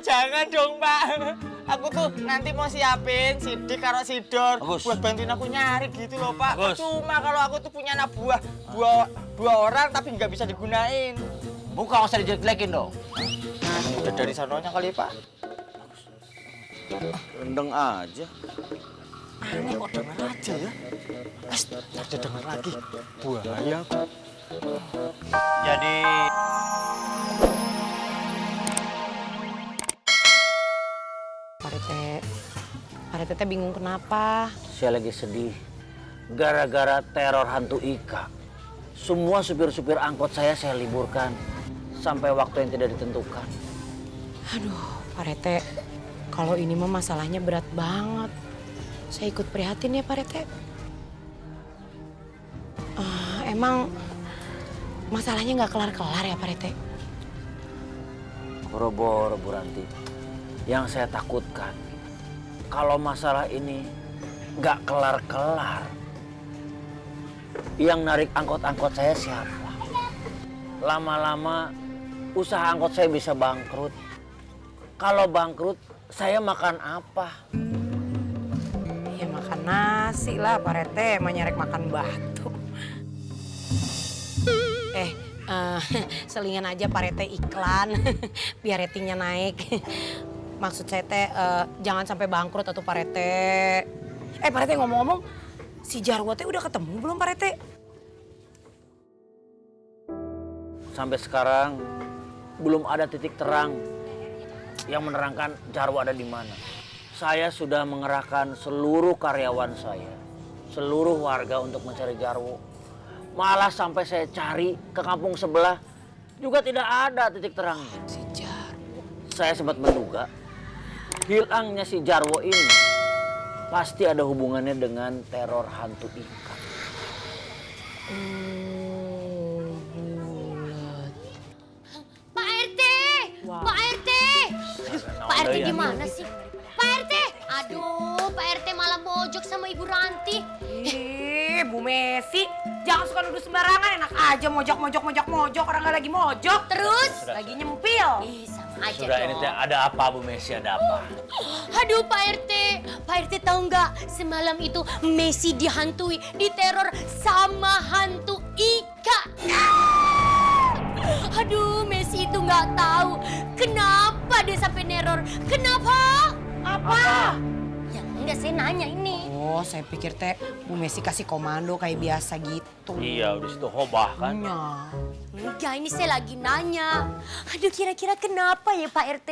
jangan dong, Pak. Aku tuh nanti mau siapin sidik karo sidor buat bantuin aku nyari gitu loh, Pak. Cuma kalau aku tuh punya anak buah dua orang tapi nggak bisa digunain. Muka nggak usah dijelek-jelekin dong. Udah dari sanonya kali, Pak. Rendeng aja. Ini kok denger aja ya? Ada denger lagi. Buaya. Jadi Pak RT bingung kenapa? saya lagi sedih gara-gara teror hantu Ika. Semua supir-supir angkot saya liburkan sampai waktu yang tidak ditentukan. Aduh, Pak RT, kalau ini mah masalahnya berat banget. Saya ikut prihatin ya, Pak RT. Emang masalahnya nggak kelar-kelar ya, Pak RT? Boro-boro, Bu Ranti. Yang saya takutkan, kalau masalah ini nggak kelar-kelar, yang narik angkot-angkot saya siapa? Lama-lama usaha angkot saya bisa bangkrut. Kalau bangkrut, saya makan apa? Ya makan nasi lah, Pak RT. Emang nyarek makan batu. Selingan aja Pak RT iklan, biar ratingnya naik. Maksud saya teh jangan sampai bangkrut atau Pak RT. Pak RT ngomong-ngomong, si Jarwo teh udah ketemu belum Pak RT? Sampai sekarang belum ada titik terang yang menerangkan Jarwo ada di mana. Saya sudah mengerahkan seluruh karyawan saya, seluruh warga untuk mencari Jarwo. Malah sampai saya cari ke kampung sebelah juga tidak ada titik terangnya. Si Jarwo. Saya sempat menduga hilangnya si Jarwo ini pasti ada hubungannya dengan teror hantu Ika. Bulat. Pak RT! Wah. Pak RT! Aduh, Pak RT gimana sih? Pak RT! Aduh, Pak RT malah mojok sama Ibu Ranti. Bu Messi, jangan suka nuduh sembarangan. Enak aja mojok, orang nggak lagi mojok. Terus? Lagi nyempil. Sama aja Sudah dong. ini teh ada apa Bu Messi, ada apa? Aduh Pak RT, Pak RT tahu nggak semalam itu Messi dihantui, diteror sama hantu Ika. Aduh Messi itu nggak tahu kenapa dia sampai neror. Kenapa? Apa? Ya enggak, saya nanya ini. Oh, saya pikir teh Bu Messi kasih komando kayak biasa gitu. Iya, udah situ hobah kan. Iya. Enggak, ini saya lagi nanya. Aduh, kira-kira kenapa ya Pak RT?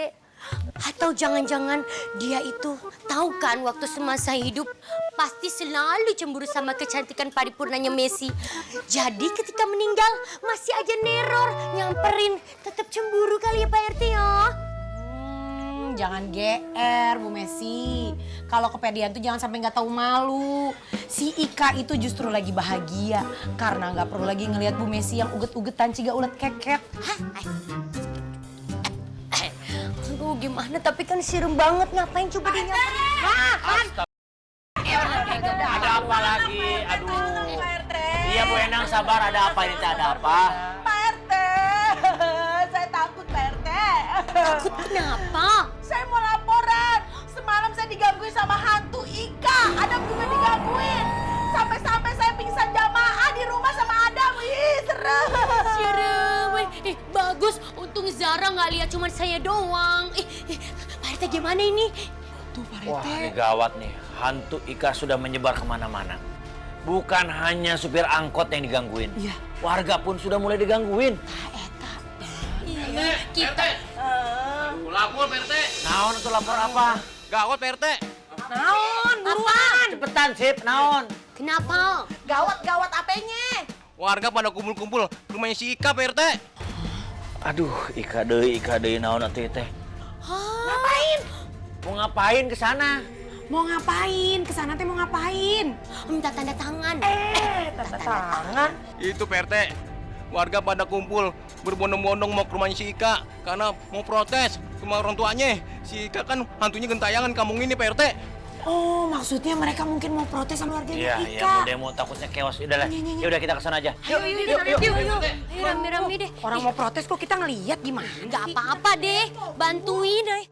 Atau jangan-jangan dia itu tahu kan waktu semasa hidup pasti selalu cemburu sama kecantikan paripurnanya Messi. Jadi ketika meninggal masih aja neror, nyamperin, tetap cemburu kali ya Pak RT ya? Jangan GR Bu Messi. Kalau kepedean tuh jangan sampai nggak tahu malu. Si Ika itu justru lagi bahagia karena nggak perlu lagi ngelihat Bu Messi yang uget-ugetan ciga ulet keket. Hah? Aduh gimana, tapi kan serem banget, ngapain coba dia nyamperin? Ada apa lagi? Aduh. Iya Bu Endang, sabar, ada apa ini teh, ada apa? Pak RT, saya takut Pak RT. Takut kenapa? Saya mau laporan. Semalam saya digangguin sama hantu Ika. Adam juga digangguin. Sampai-sampai saya pingsan jamaah di rumah sama Adam. Ih, serem. Serem. Bagus, untung Zara nggak lihat, cuma saya doang. Pak RT gimana ini? Tuh Pak Wah, RT. ini gawat nih. Hantu Ika sudah menyebar kemana-mana. Bukan hanya supir angkot yang digangguin. Iya. Warga pun sudah mulai digangguin. Iya, kita. Lapor Pak RT. Naon tuh lapor apa? Gawat Pak RT. Naon, buruan. Cepetan sip, naon? Kenapa? Gawat apanya? Warga pada kumpul-kumpul ke rumahnya si Ika Pak RT. Aduh, Ika deui naon atuh teh. Ngapain? Mau ngapain ke sana? Mau ngapain? Kesana teh mau ngapain? Minta tanda tangan. Tanda tangan. Itu Pak RT. Warga pada kumpul berbondong-bondong mau ke rumahnya si Ika karena mau protes sama orang tuanya. Si Ika kan hantunya gentayangan kampung ini Pak RT. Oh, maksudnya mereka mungkin mau protes sama warganya Iya, Ika. mau demo takutnya chaos. Udah lah. Ya udah kita ke sana aja. Yuk. Ayo rame-rame deh. Orang mau protes kok kita ngelihat gimana? Nggak apa-apa deh, bantuin deh.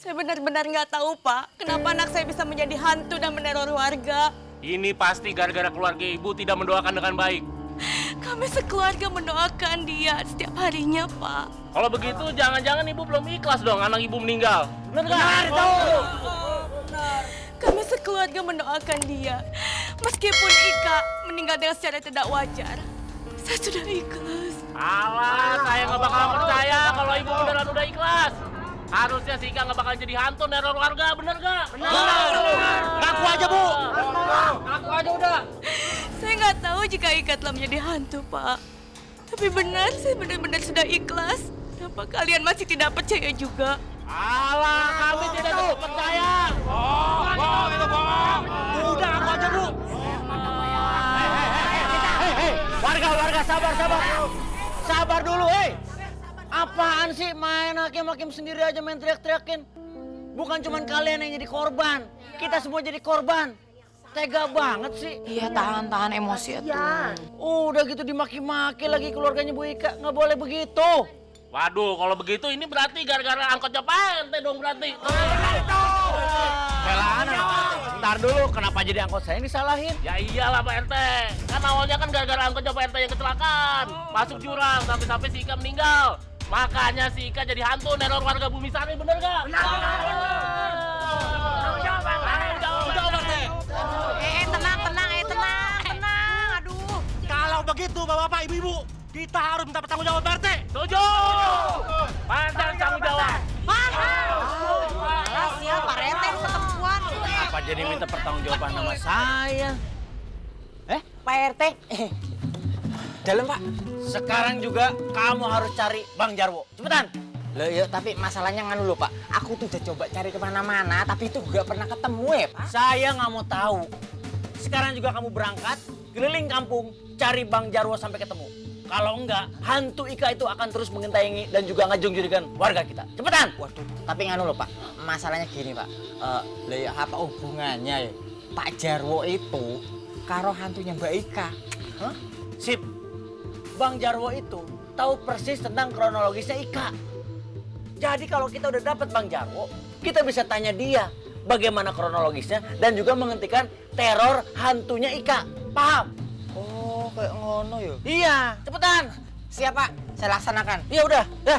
Saya benar-benar nggak tahu, Pak, kenapa anak saya bisa menjadi hantu dan meneror warga. Ini pasti gara-gara keluarga ibu tidak mendoakan dengan baik. Kami sekeluarga mendoakan dia setiap harinya, Pak. Kalau begitu, jangan-jangan ibu belum ikhlas dong anak ibu meninggal. Benar Kami sekeluarga mendoakan dia. Meskipun Ika meninggal dengan secara tidak wajar, saya sudah ikhlas. Alah, saya nggak bakal percaya kalau ibu beneran udah ikhlas. Harusnya si Ika nggak bakal jadi hantu neror warga, bener nggak? Benar. Ngaku aja, Bu. Ngaku aja udah. Saya nggak tahu jika Ika telah menjadi hantu, Pak. Tapi benar, saya benar-benar sudah ikhlas. Kenapa kalian masih tidak percaya juga? Alah, kami tidak bisa percaya. Bohong, itu bohong. Udah, ngaku aja, Bu. Warga, sabar. Sabar dulu, Apaan sih main hakim-hakim sendiri aja main teriak-teriakin? Bukan cuman kalian yang jadi korban, kita semua jadi korban. Tega banget sih. Iya, tahan emosi itu. Udah gitu dimaki-maki lagi keluarganya Bu Ika, nggak boleh begitu. Waduh, kalau begitu ini berarti gara-gara angkotnya Pak RT dong berarti. Belaan, ntar dulu kenapa jadi angkot saya disalahin? Ya iyalah Pak RT, kan awalnya kan gara-gara angkotnya Pak RT yang kecelakaan. Masuk jurang, sampai-sampai si Ika meninggal. Makanya si Ika jadi hantu neror warga Bumi Sari, bener gak? Benar! Tenang. Aduh. Kalau begitu Bapak-Bapak, Ibu-Ibu, kita harus minta pertanggung jawab Pak RT. Setuju! Panjang tanggung jawab. Siap, Pak Rete ketemuan. Apa jadi minta pertanggungjawaban sama saya? Pak RT. Dalam, Pak. Sekarang juga kamu harus cari Bang Jarwo. Cepetan! Loh, yuk, tapi masalahnya nganu loh, Pak. Aku tuh udah coba cari kemana-mana, tapi itu nggak pernah ketemu ya, Pak. Saya nggak mau tahu. Sekarang juga kamu berangkat, keliling kampung, cari Bang Jarwo sampai ketemu. Kalau enggak, hantu Ika itu akan terus mengentayangi dan juga ngajung-jurigan warga kita. Cepetan! Waduh, tapi nganu loh, Pak. Masalahnya gini, Pak. Lah ya apa hubungannya ya? Pak Jarwo itu karo hantunya Mbak Ika. Hah? Sip. Bang Jarwo itu tahu persis tentang kronologisnya Ika. Jadi kalau kita udah dapat Bang Jarwo, kita bisa tanya dia bagaimana kronologisnya dan juga menghentikan teror hantunya Ika. Paham? Oh, kayak ngono ya. Iya, cepetan. Siap, Pak. Saya laksanakan. Iya udah, ya.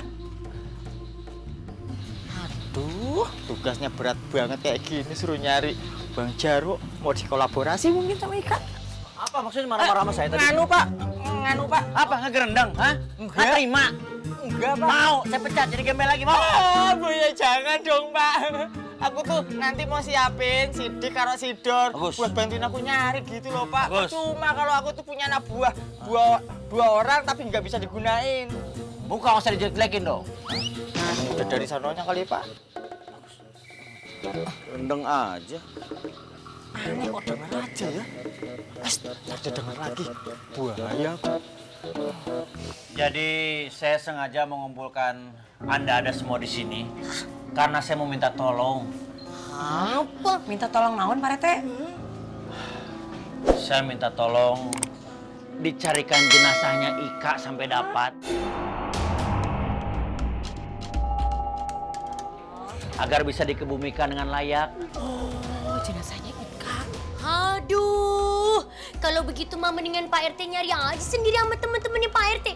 Aduh, tugasnya berat banget kayak gini suruh nyari Bang Jarwo. Mau dikolaborasi mungkin sama Ika. Apa maksudnya marah-marah sama saya tadi? Nganu, Pak. Nganu, Pak. Apa ngegerendang? Hah? Enggak. Nggak terima? Enggak, Pak. Mau, saya pecat jadi gembel lagi, mau? Oh, Bu ya jangan dong, Pak. Aku tuh nanti mau siapin sidik karo sidor Bagus. buat bantuin aku nyari gitu loh, Pak. Bagus. Cuma kalau aku tuh punya anak buah dua orang tapi nggak bisa digunain. Muka nggak usah dijelek-jelekin dong. Udah dari sanonya kali, Pak. Rendeng aja. Aneh kok denger aja ya. Ada denger lagi. Buaya aku. Jadi saya sengaja mengumpulkan Anda semua di sini karena saya mau minta tolong. Apa? Minta tolong naon, Pak Rete? Saya minta tolong dicarikan jenazahnya Ika sampai dapat. Agar bisa dikebumikan dengan layak. Oh, jenazahnya Ika. Aduh, kalau begitu mah mendingan Pak RT nyari aja sendiri sama temen-temennya Pak RT.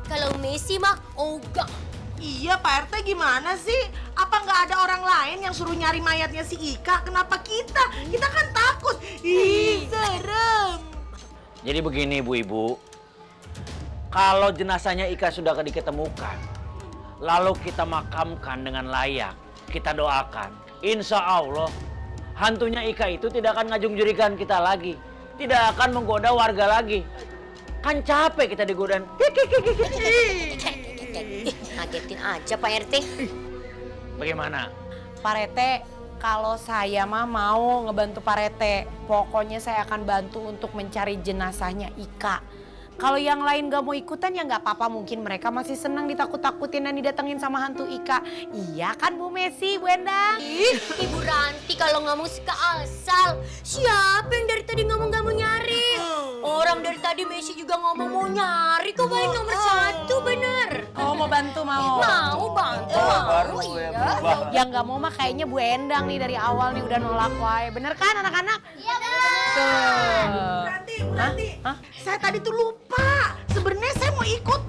Kalau Messi mah ogah. Iya, Pak RT gimana sih? Apa nggak ada orang lain yang suruh nyari mayatnya si Ika? Kenapa kita? Kita kan takut. Ih, serem. Jadi begini ibu-ibu, kalau jenazahnya Ika sudah diketemukan, lalu kita makamkan dengan layak, kita doakan, insya Allah hantunya Ika itu tidak akan ngajung-jurigan kita lagi, tidak akan menggoda warga lagi. Kan capek kita digodain. Ngagetin aja Pak RT. Bagaimana? Pak Rete, kalau saya mah mau ngebantu Pak Rete, pokoknya saya akan bantu untuk mencari jenazahnya Ika. Kalau yang lain gak mau ikutan ya nggak apa-apa, mungkin mereka masih senang ditakut-takutin dan didatengin sama hantu Ika. Iya kan Bu Messi, Bu Endang? Ih, Ibu Ranti kalau ngomong suka asal. Siapa yang dari tadi ngomong gak mau nyari? Orang dari tadi Messi juga ngomong mau nyari kok, baik nomor 1 bener. Oh mau bantu mau? Mau bantu, baru ya berubah. Yang nggak mau mah kayaknya Bu Endang nih dari awal nih udah nolak wae. Bener kan anak-anak? Iya, benar. Bu Ranti, saya tadi tuh lupa. Sebenarnya saya mau ikut